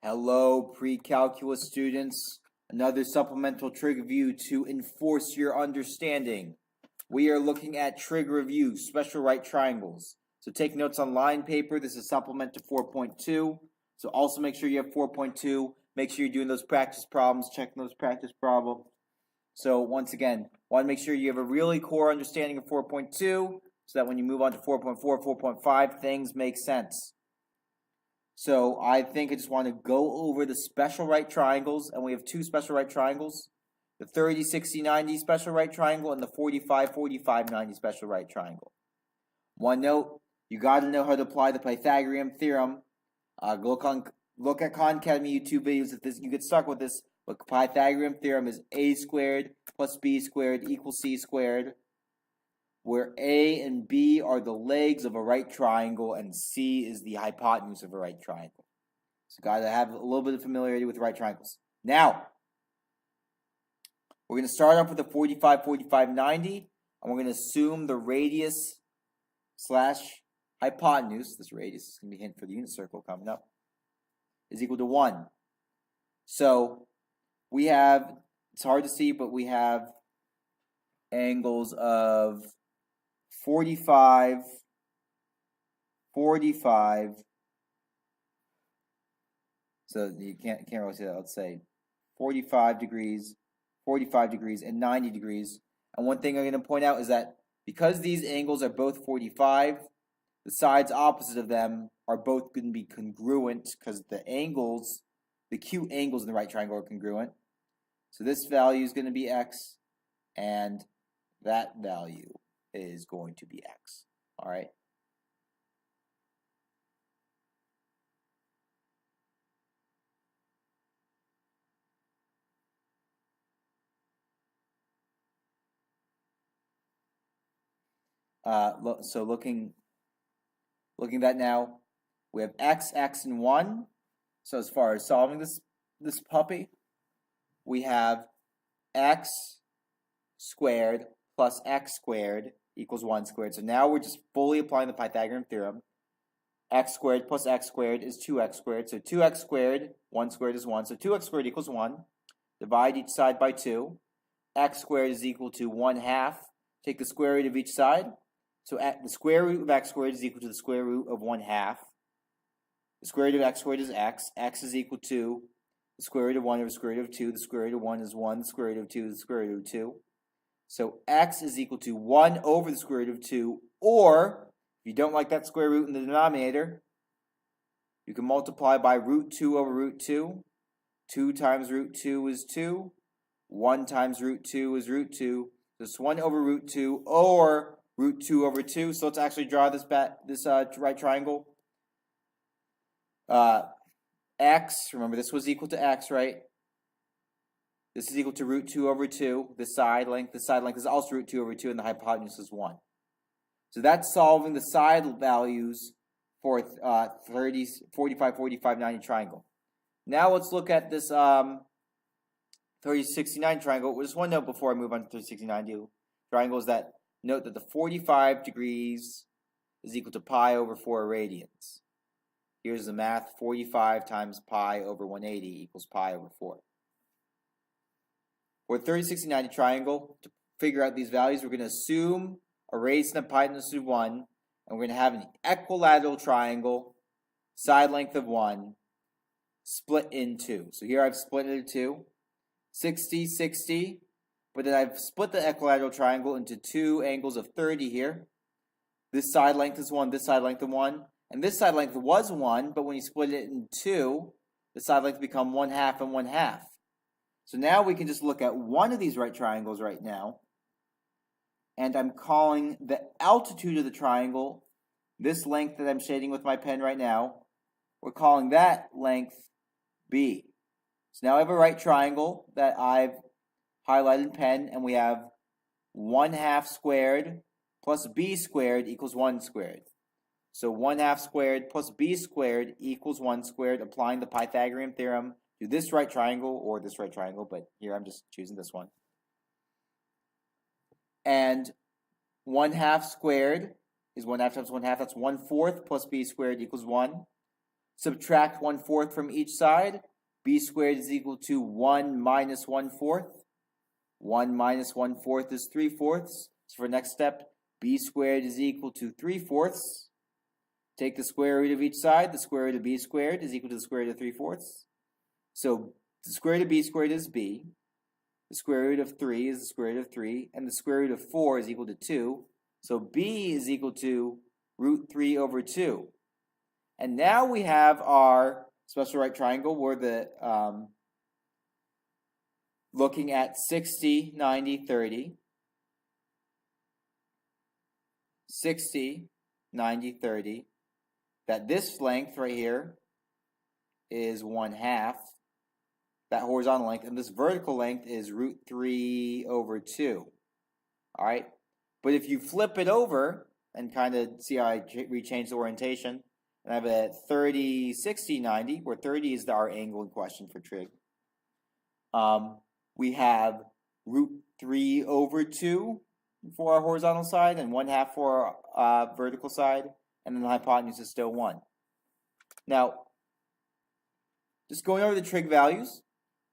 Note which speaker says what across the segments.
Speaker 1: Hello, pre-calculus students. Another supplemental trig review to enforce your understanding. We are looking at trig review, special right triangles. So take notes on line paper. This is supplement to 4.2. So also make sure you have 4.2. Make sure you're doing those practice problems, checking those practice problems. So once again, want to make sure you have a really core understanding of 4.2 so that when you move on to 4.4, 4.5, things make sense. So I think I just want to go over the special right triangles, and we have two special right triangles, the 30, 60, 90 special right triangle and the 45, 45, 90 special right triangle. One note, you got to know how to apply the Pythagorean theorem. Look at Khan Academy YouTube videos if you get stuck with this. But Pythagorean theorem is a squared plus b squared equals c squared, where A and B are the legs of a right triangle and C is the hypotenuse of a right triangle. So got to have a little bit of familiarity with right triangles. Now, we're going to start off with the 45, 45, 90, and we're going to assume the radius slash hypotenuse, this radius is going to be a hint for the unit circle coming up, is equal to 1. So we have, it's hard to see, but we have angles of 45, 45, so you can't really see that. Let's say 45 degrees, 45 degrees, and 90 degrees. And one thing I'm going to point out is that because these angles are both 45, the sides opposite of them are both going to be congruent because the angles, the acute angles in the right triangle are congruent. So this value is going to be x, and that value is going to be x. All right. So looking at that now, we have x, x, and 1. So as far as solving this puppy, we have x squared plus x squared equals 1 squared. So now we're just fully applying the Pythagorean theorem. X squared plus x squared is 2x squared. So 2x squared, 1 squared is 1. So 2x squared equals 1. Divide each side by 2. X squared is equal to 1/2. Take the square root of each side. So the square root of x squared is equal to the square root of 1/2. The square root of x squared is x. X is equal to the square root of 1 over the square root of 2. The square root of 1 is 1. The square root of 2 is the square root of 2. So x is equal to 1 over the square root of 2, or if you don't like that square root in the denominator, you can multiply by root 2 over root 2. 2 times root 2 is 2. 1 times root 2 is root 2. So it's 1 over root 2 or root 2 over 2. So let's actually draw this right triangle. X, remember this was equal to x, right? This is equal to root 2 over 2. The side length is also root 2 over 2, and the hypotenuse is 1. So that's solving the side values for 30, 45, 45, 90 triangle. Now let's look at this 30, 69 triangle. Just one note before I move on to 30, 60, 90 triangle is that note that the 45 degrees is equal to pi over 4 radians. Here's the math. 45 times pi over 180 equals pi over 4. For 30, 60, 90 triangle, to figure out these values, we're going to assume a radius and hypotenuse of 1, and we're going to have an equilateral triangle, side length of 1, split in 2. So here I've split it into 2, 60, 60, but then I've split the equilateral triangle into two angles of 30 here. This side length is 1, this side length is 1, and this side length was 1, but when you split it in 2, the side length become 1/2 and 1/2. So now we can just look at one of these right triangles right now, and I'm calling the altitude of the triangle, this length that I'm shading with my pen right now, we're calling that length B. So now I have a right triangle that I've highlighted in pen, and we have 1/2 squared plus B squared equals 1 squared. So 1/2 squared plus B squared equals 1 squared, applying the Pythagorean theorem to this right triangle or this right triangle, but here I'm just choosing this one. And 1/2 squared is 1/2 times 1/2, that's 1/4 plus B squared equals 1. subtract 1/4 from each side. B squared is equal to 1 minus 1/4. 1 minus 1/4 is 3/4. So for next step, b squared is equal to 3/4. Take the square root of each side. The square root of b squared is equal to the square root of 3/4. So the square root of b squared is b. The square root of 3 is the square root of 3. And the square root of 4 is equal to 2. So b is equal to root 3 over 2. And now we have our special right triangle where the looking at 60, 90, 30. 60, 90, 30. That this length right here is 1/2. That horizontal length. And this vertical length is root 3 over 2. All right. But if you flip it over and kind of see how I rechange the orientation, and I have a 30, 60, 90, where 30 is our angle in question for trig. We have root 3 over 2 for our horizontal side and 1/2 for our vertical side, and then the hypotenuse is still 1. Now, just going over the trig values.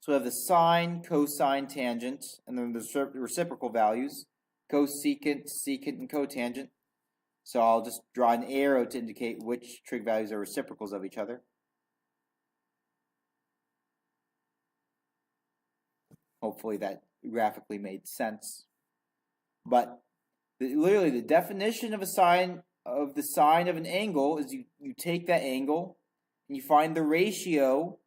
Speaker 1: So we have the sine, cosine, tangent, and then the reciprocal values, cosecant, secant, and cotangent. So I'll just draw an arrow to indicate which trig values are reciprocals of each other. Hopefully that graphically made sense. But literally the definition of the sine of an angle is you take that angle and you find the ratio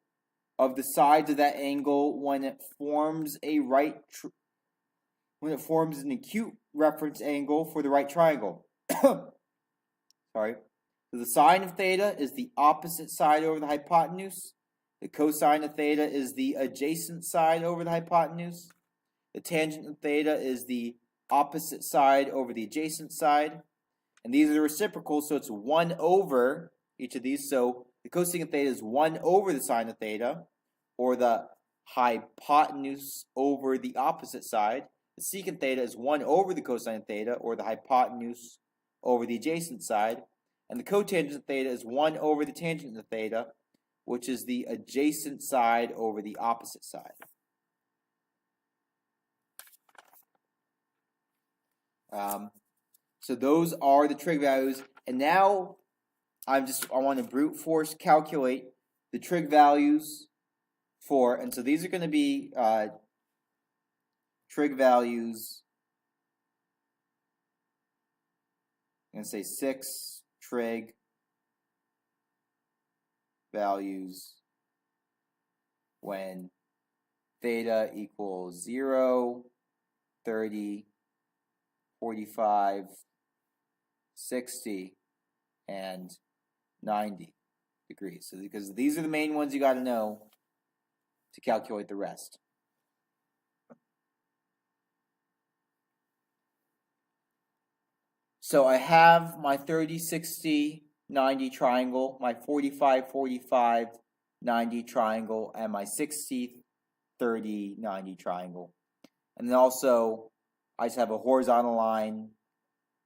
Speaker 1: of the sides of that angle when it forms an acute reference angle for the right triangle. Sorry. So the sine of theta is the opposite side over the hypotenuse. The cosine of theta is the adjacent side over the hypotenuse. The tangent of theta is the opposite side over the adjacent side. And these are the reciprocals, so it's 1 over each of these. So the cosecant theta is 1 over the sine of theta, or the hypotenuse over the opposite side. The secant theta is 1 over the cosine of theta, or the hypotenuse over the adjacent side. And the cotangent of theta is 1 over the tangent of theta, which is the adjacent side over the opposite side. So those are the trig values. And now I want to brute force calculate the trig values for, and so these are going to be trig values. I'm going to say 6 trig values when theta equals 0, 30, 45, 60, and 90 degrees. So because these are the main ones you got to know to calculate the rest. So I have my 30, 60, 90 triangle, my 45, 45, 90 triangle, and my 60, 30, 90 triangle. And then also, I just have a horizontal line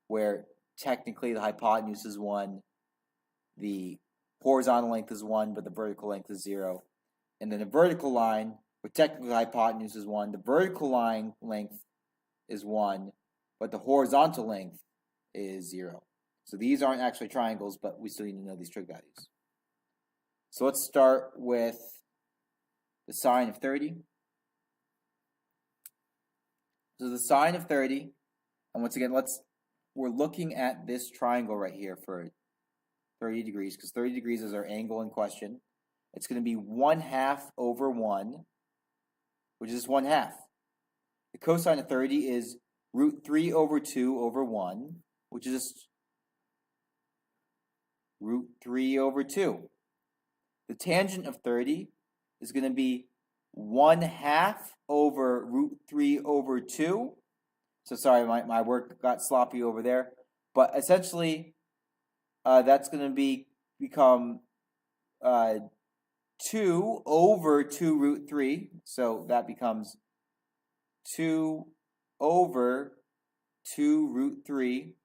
Speaker 1: where technically the hypotenuse is 1, the horizontal length is 1, but the vertical length is 0. And then a vertical line where technically the hypotenuse is 1, the vertical line length is 1, but the horizontal length is 0. So these aren't actually triangles, but we still need to know these trig values. So let's start with the sine of 30. So the sine of 30, and once again, we're looking at this triangle right here for 30 degrees, because 30 degrees is our angle in question. It's going to be 1/2 over 1, which is 1/2. The cosine of 30 is root 3 over 2 over 1, which is just root 3 over 2. The tangent of 30 is going to be 1/2 over root 3 over 2. So sorry, my work got sloppy over there. But essentially, that's going to become 2 over 2 root 3. So that becomes 2 over 2 root 3.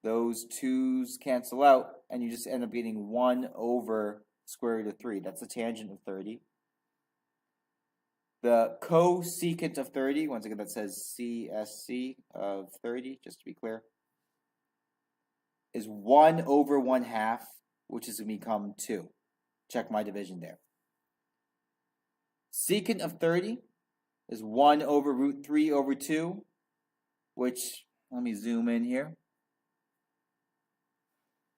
Speaker 1: Those 2's cancel out. and you just end up getting 1 over square root of 3. That's the tangent of 30. The cosecant of 30, once again that says CSC of 30, just to be clear, is 1 over 1/2, which is going to become 2. Check my division there. Secant of 30 is 1 over root 3 over 2, which, let me zoom in here.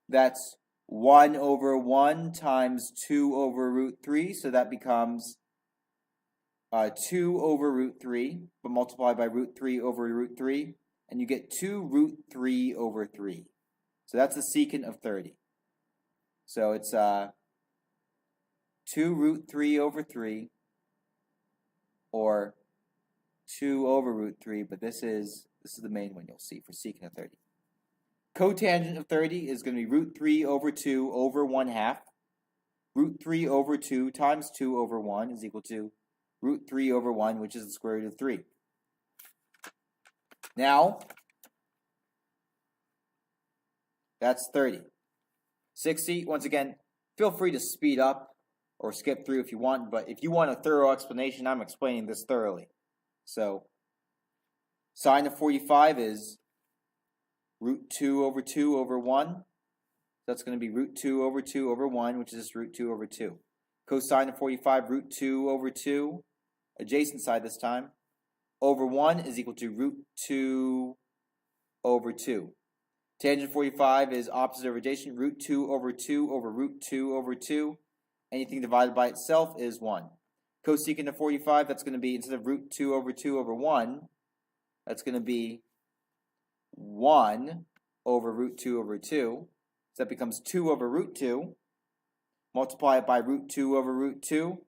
Speaker 1: That's 1 over 1 times 2 over root 3, so that becomes 2 over root 3, but multiplied by root 3 over root 3, and you get 2 root 3 over 3. So that's the secant of 30. So it's 2 root 3 over 3, or 2 over root 3, but this is the main one you'll see for secant of 30. Cotangent of 30 is going to be root 3 over 2 over 1/2. Root 3 over 2 times 2 over 1 is equal to root 3 over 1, which is the square root of 3. Now, that's 30. 60, once again, feel free to speed up or skip through if you want, but if you want a thorough explanation, I'm explaining this thoroughly. So, sine of 45 is root 2 over 2 over 1. That's going to be root 2 over 2 over 1, which is just root 2 over 2. Cosine of 45, root 2 over 2, adjacent side this time, over 1 is equal to root 2 over 2. Tangent 45 is opposite over adjacent, root 2 over 2 over root 2 over 2. Anything divided by itself is 1. Cosecant of 45, that's going to be, instead of root 2 over 2 over 1, that's going to be 1 over root 2 over 2. So that becomes 2 over root 2. Multiply it by root 2 over root 2.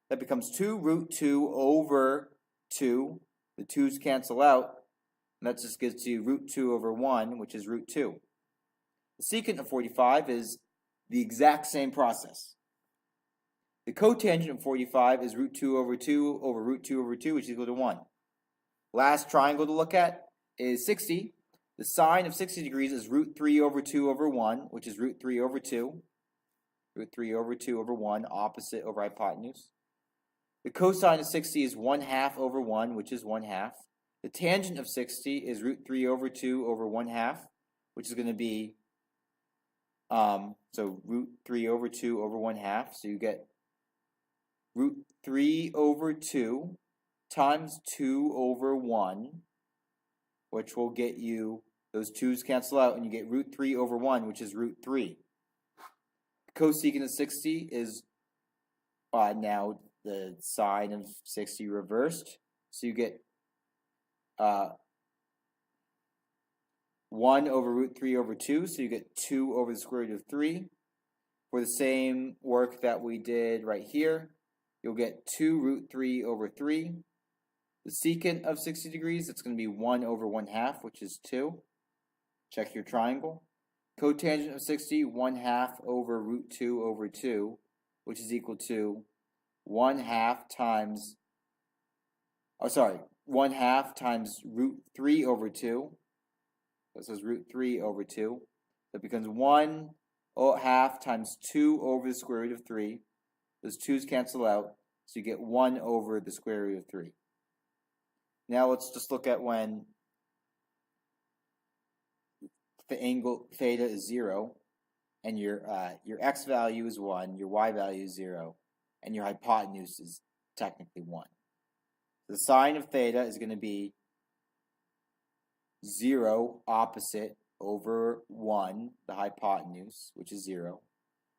Speaker 1: That becomes 2 root 2 over 2. The 2's cancel out. And that just gives you root 2 over 1, which is root 2. The secant of 45 is the exact same process. The cotangent of 45 is root 2 over 2 over root 2 over 2, which is equal to 1. Last triangle to look at is 60. The sine of 60 degrees is root 3 over 2 over 1, which is root 3 over 2. Root 3 over 2 over 1, opposite over hypotenuse. The cosine of 60 is 1/2 over 1, which is 1/2. The tangent of 60 is root 3 over 2 over 1/2, which is going to be, so root 3 over 2 over 1/2. So you get root 3 over 2 times 2 over 1, which will get you, those 2's cancel out, and you get root 3 over 1, which is root 3. Cosecant of 60 is now the sine of 60 reversed. So you get 1 over root 3 over 2, so you get 2 over the square root of 3. For the same work that we did right here, you'll get 2 root 3 over 3. The secant of 60 degrees, it's going to be 1 over 1/2, which is 2. Check your triangle. Cotangent of 60, 1/2 over root 2 over 2, which is equal to 1/2 times, 1/2 times root 3 over 2. This is root 3 over 2. That becomes 1/2 times 2 over the square root of 3. Those 2's cancel out, so you get 1 over the square root of 3. Now let's just look at when the angle theta is 0, and your x value is 1, your y value is 0, and your hypotenuse is technically 1. The sine of theta is going to be 0 opposite over 1, the hypotenuse, which is 0.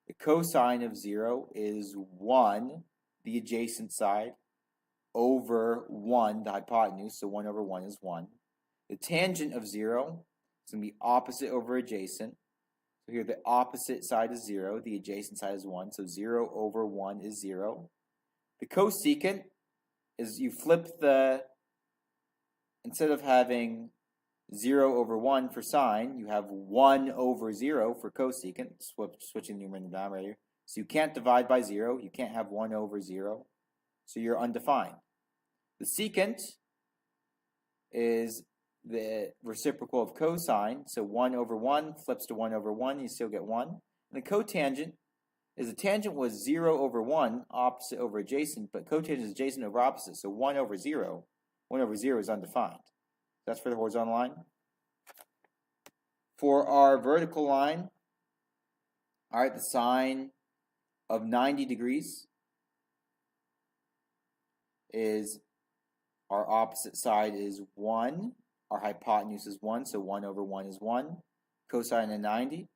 Speaker 1: The cosine of 0 is 1, the adjacent side, over 1, the hypotenuse, so 1 over 1 is 1. The tangent of 0 is going to be opposite over adjacent. So here the opposite side is 0, the adjacent side is 1, so 0 over 1 is 0. The cosecant is, you flip the, instead of having 0 over 1 for sine, you have 1 over 0 for cosecant, switching the numerator and denominator. So you can't divide by 0, you can't have 1 over 0, so you're undefined. The secant is the reciprocal of cosine. So 1 over 1 flips to 1 over 1. You still get 1. And the cotangent is the tangent was 0 over 1, opposite over adjacent, but cotangent is adjacent over opposite. So 1 over 0. 1 over 0 is undefined. That's for the horizontal line. For our vertical line, all right, the sine of 90 degrees is our opposite side is 1. Our hypotenuse is 1, so 1 over 1 is 1. Cosine of 90.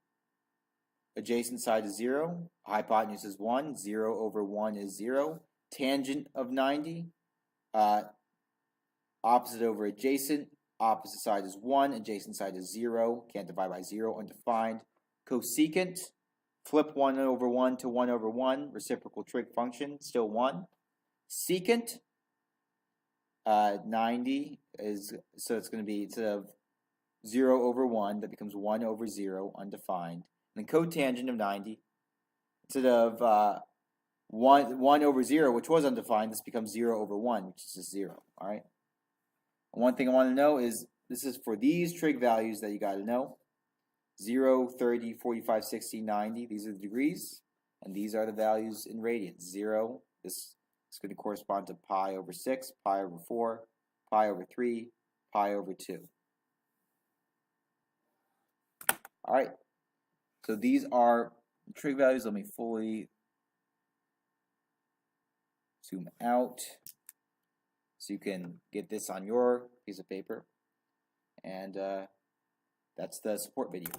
Speaker 1: Adjacent side is 0. Hypotenuse is 1. 0 over 1 is 0. Tangent of 90. Opposite over adjacent. Opposite side is 1. Adjacent side is 0. Can't divide by 0. Undefined. Cosecant. Flip 1 over 1 to 1 over 1. Reciprocal trig function. Still 1. Secant. 90 is, so it's going to be, instead of 0 over 1, that becomes 1 over 0, undefined. And then cotangent of 90, instead of 1 over 0, which was undefined, this becomes 0 over 1, which is just 0. All right. And one thing I want to know is, this is for these trig values that you got to know. 0, 30, 45, 60, 90, these are the degrees. And these are the values in radians. 0, this is going to correspond to pi over 6, pi over 4, pi over 3, pi over 2. All right. So these are trig values. Let me fully zoom out so you can get this on your piece of paper. And that's the support video.